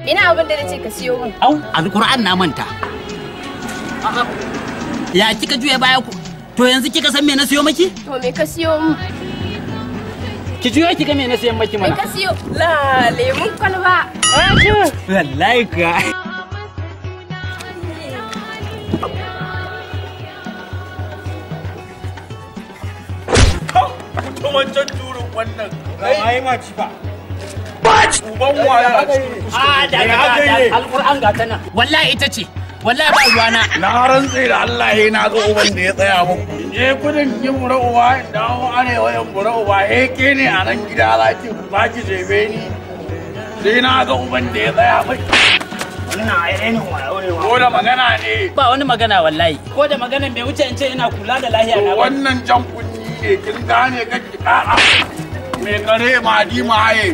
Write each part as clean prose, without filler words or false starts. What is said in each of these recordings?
Ina abin da nace ka siyo min. Au, alquran na manta. Ya kika juya baya ku? To yanzu kika san me na siyo miki? To me ka siyo min? Ki juya ki ga me na siyo miki mana. Me ka siyo? La lemun kwalba. Wallahi ka. Wancan turin wannan ai ma ci ba uban waya daga alquran ga tana wallahi ita ce wallahi ba ruwana na rantse da Allah na ga uban da ya tsaya muku je kudin ki mura uba dawo arewa yan mura uba ke ne a nan gida zaki jebe ni sai na ga uban da ya tsaya miki wannan ainihin wayo ko da magana ne ba wani magana wallahi ko da maganan bai wuce in ce ina kula da lahiya na ba wannan jan kunni ne kin gane kake kara me kare ma di maye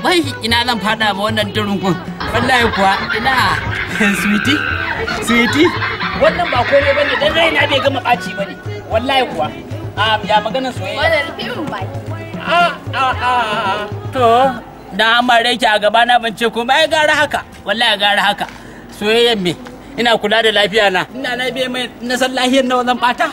wai ina zan fada ma wannan durungun wallahi kuwa ina sweetie wannan ba komai bane dan raina bai gama baci bane wallahi kuwa ya maganar soyayya Wannan rufin baki. to da amare ki a gaba na ban ce komai gara haka wallahi gara haka soyayyen me ina kula da lafiya na ina na biye mai na san lahiyar nawa zan bata